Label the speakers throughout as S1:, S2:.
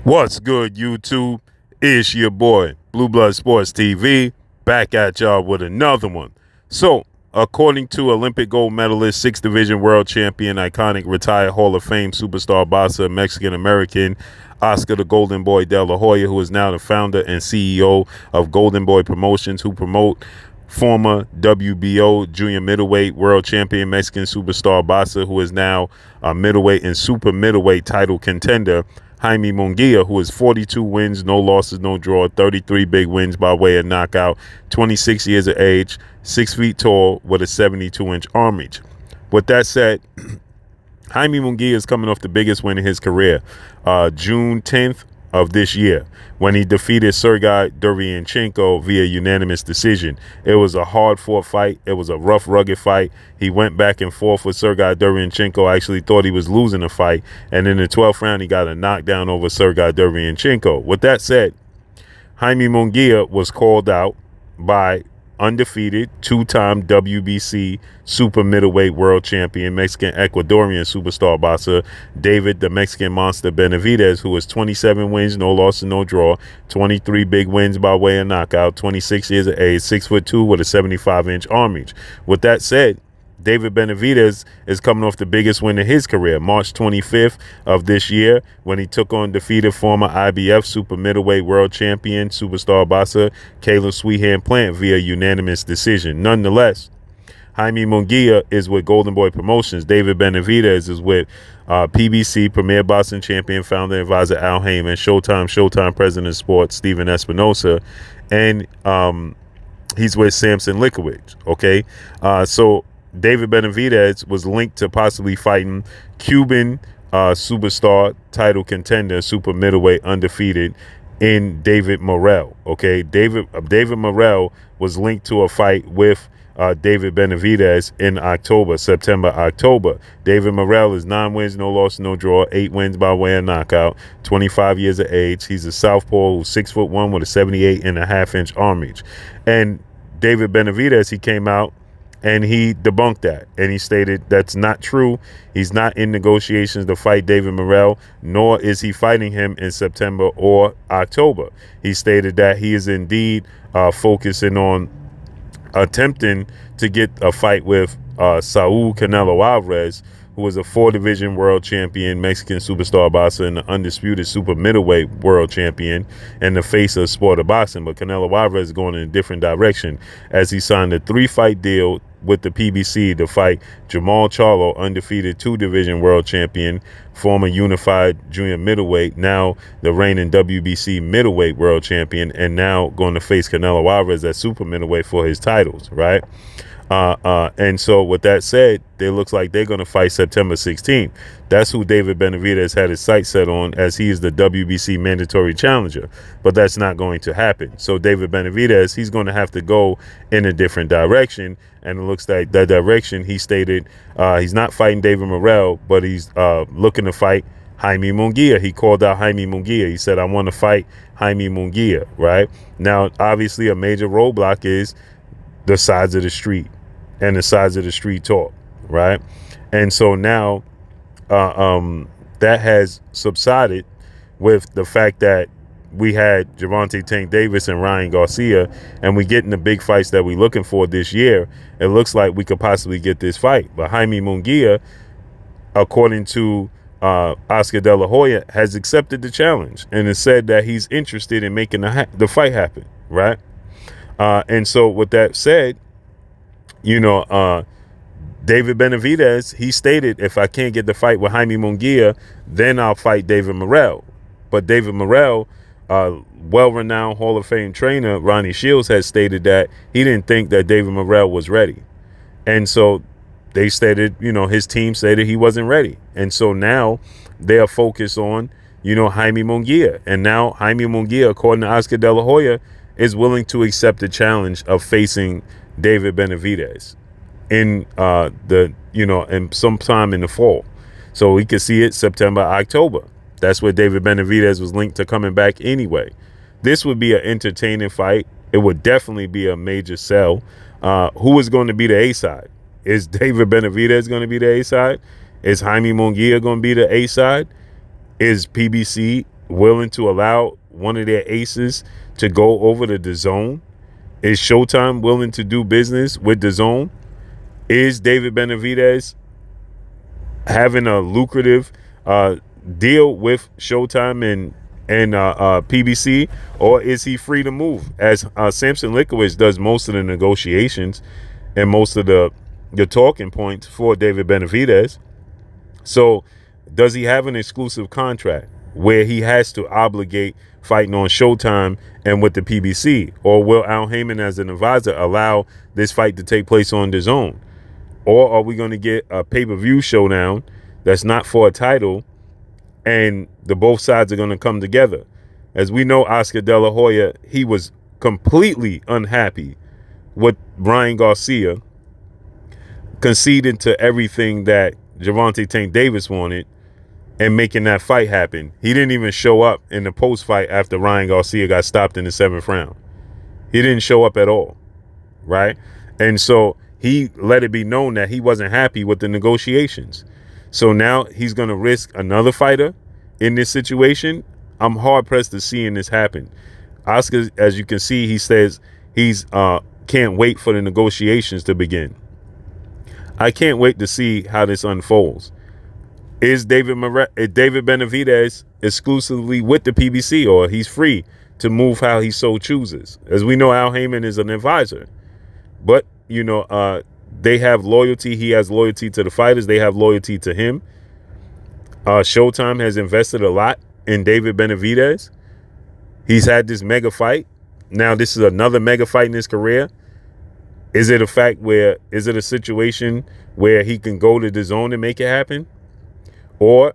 S1: What's good, YouTube? It's your boy, Blue Blood Sports TV, back at y'all with another one. So, according to Olympic gold medalist, 6th Division world champion, iconic retired Hall of Fame superstar boxer, Mexican-American, Oscar the Golden Boy Dela Hoya, who is now the founder and CEO of Golden Boy Promotions, who promote former WBO junior middleweight world champion Mexican superstar boxer, who is now a middleweight and super middleweight title contender, Jaime Munguia, who is 42 wins, no losses, no draw, 33 big wins by way of knockout, 26 years of age, 6 feet tall with a 72-inch arm reach. With that said, Jaime Munguia is coming off the biggest win in his career, June 10th of this year, when he defeated Sergey Derevyanchenko via unanimous decision. It was a hard-fought fight. It was a rough, rugged fight. He went back and forth with Sergey Derevyanchenko. I actually thought he was losing the fight, and in the 12th round, he got a knockdown over Sergey Derevyanchenko. With that said, Jaime Munguia was called out by undefeated two-time WBC super middleweight world champion, Mexican Ecuadorian superstar boxer David the Mexican Monster Benavidez, who has 27 wins, no losses, no draw, 23 big wins by way of knockout, 26 years of age, 6'2" with a 75-inch arm reach. With that said, David Benavidez is coming off the biggest win in his career, March 25th of this year, when he took on defeated former IBF super middleweight world champion, superstar boxer Caleb Sweethand Plant via unanimous decision. Nonetheless, Jaime Munguia is with Golden Boy Promotions. David Benavidez is with PBC, Premier Boxing Champion, founder and advisor Al Heyman, Showtime President of Sports Steven Espinosa, and he's with Samson Likowicz. Okay, so David Benavidez was linked to possibly fighting Cuban superstar title contender, super middleweight undefeated, in David Morrell. Okay, David Morrell was linked to a fight with David Benavidez in September-October. David Morrell is 9 wins, no loss, no draw, 8 wins by way of knockout, 25 years of age. He's a southpaw who's 6'1" with a 78.5-inch arm reach. And David Benavidez, he came out and he debunked that, and he stated that's not true. He's not in negotiations to fight David Morrell, nor is he fighting him in September or October. He stated that he is indeed focusing on attempting to get a fight with Saul Canelo Alvarez, who was a 4-division world champion, Mexican superstar boxer, and the undisputed super middleweight world champion, and the face of sport of boxing. But Canelo Alvarez is going in a different direction, as he signed a 3-fight deal with the PBC to fight Jamal Charlo, undefeated 2-division world champion, former unified junior middleweight, now the reigning WBC middleweight world champion, and now going to face Canelo Alvarez at super middleweight for his titles, right? And so with that said, it looks like they're going to fight September 16th. That's who David Benavidez had his sights set on, as he is the WBC mandatory challenger. But that's not going to happen. So David Benavidez, he's going to have to go in a different direction. And it looks like that direction, he stated he's not fighting David Morrell, but he's looking to fight Jaime Munguia. He called out Jaime Munguia. He said, I want to fight Jaime Munguia, right? Now, obviously, a major roadblock is the sides of the street and the sides of the street talk, right? And so now that has subsided with the fact that we had Gervonta Tank Davis and Ryan Garcia, and we getting the big fights that we're looking for this year. It looks like we could possibly get this fight. But Jaime Munguia, according to Oscar De La Hoya, has accepted the challenge and has said that he's interested in making the fight happen, right? And so with that said, you know, David Benavidez, he stated, if I can't get the fight with Jaime Munguia, then I'll fight David Morrell. But David Morrell, well-renowned Hall of Fame trainer Ronnie Shields, has stated that he didn't think that David Morrell was ready. And so they stated, you know, his team stated he wasn't ready. And so now they are focused on, you know, Jaime Munguia. And now Jaime Munguia, according to Oscar De La Hoya, is willing to accept the challenge of facing David Benavidez in in sometime in the fall. So we could see it September, October. That's where David Benavidez was linked to coming back anyway. This would be an entertaining fight. It would definitely be a major sell. Who is going to be the A side? Is David Benavidez going to be the A side? Is Jaime Munguia going to be the A side? Is PBC willing to allow one of their aces to go over to DAZN? Is Showtime willing to do business with DAZN? Is David Benavidez having a lucrative deal with Showtime and PBC, or is he free to move? As Samson Likowicz does most of the negotiations and most of the talking points for David Benavidez. So does he have an exclusive contract where he has to obligate fighting on Showtime and with the PBC? Or will Al Heyman as an advisor allow this fight to take place on DAZN? Or are we going to get a pay-per-view showdown that's not for a title and the both sides are going to come together? As we know, Oscar De La Hoya, he was completely unhappy with Ryan Garcia conceding to everything that Gervonta Tank Davis wanted and making that fight happen. He didn't even show up in the post-fight after Ryan Garcia got stopped in the 7th round. He didn't show up at all, right? And so he let it be known that he wasn't happy with the negotiations. So now he's going to risk another fighter in this situation. I'm hard-pressed to seeing this happen. Oscar, as you can see, he says he's can't wait for the negotiations to begin. I can't wait to see how this unfolds. Is David Benavidez exclusively with the PBC, or he's free to move how he so chooses? As we know, Al Heyman is an advisor. But, you know, they have loyalty. He has loyalty to the fighters. They have loyalty to him. Showtime has invested a lot in David Benavidez. He's had this mega fight. Now, this is another mega fight in his career. Is it a situation where he can go to DAZN and make it happen? Or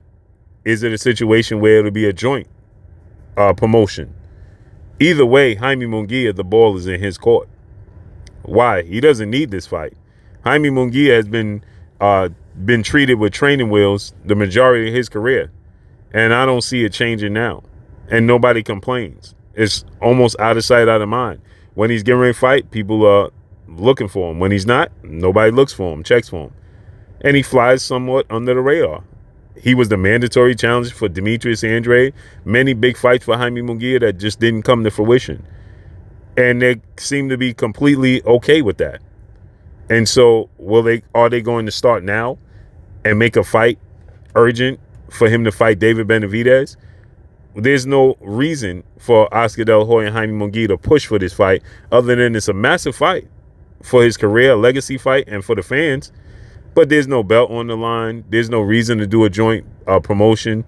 S1: is it a situation where it'll be a joint promotion? Either way, Jaime Munguia, the ball is in his court. Why? He doesn't need this fight. Jaime Munguia has been treated with training wheels the majority of his career. And I don't see it changing now. And nobody complains. It's almost out of sight, out of mind. When he's getting ready to fight, people are looking for him. When he's not, nobody looks for him, checks for him. And he flies somewhat under the radar. He was the mandatory challenger for Demetrius Andrade. Many big fights for Jaime Munguia that just didn't come to fruition. And they seem to be completely okay with that. And so are they going to start now and make a fight urgent for him to fight David Benavidez? There's no reason for Oscar De La Hoya and Jaime Munguia to push for this fight, other than it's a massive fight for his career, a legacy fight, and for the fans. But there's no belt on the line. There's no reason to do a joint promotion.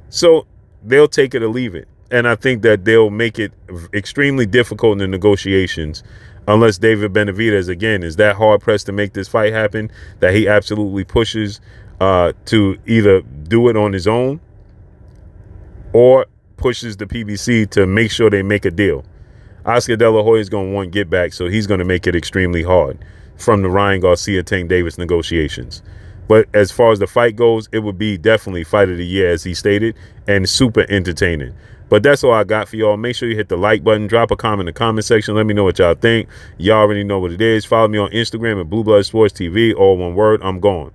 S1: So they'll take it or leave it. And I think that they'll make it extremely difficult in the negotiations unless David Benavidez, again, is that hard-pressed to make this fight happen, that he absolutely pushes to either do it on his own or pushes the PBC to make sure they make a deal. Oscar De La Hoya is going to want get back, so he's going to make it extremely hard from the Ryan Garcia-Tank Davis negotiations. But as far as the fight goes, it would be definitely fight of the year, as he stated, and super entertaining. But that's all I got for y'all. Make sure you hit the like button. Drop a comment in the comment section. Let me know what y'all think. Y'all already know what it is. Follow me on Instagram at Blue Blood Sports TV. All one word. I'm gone.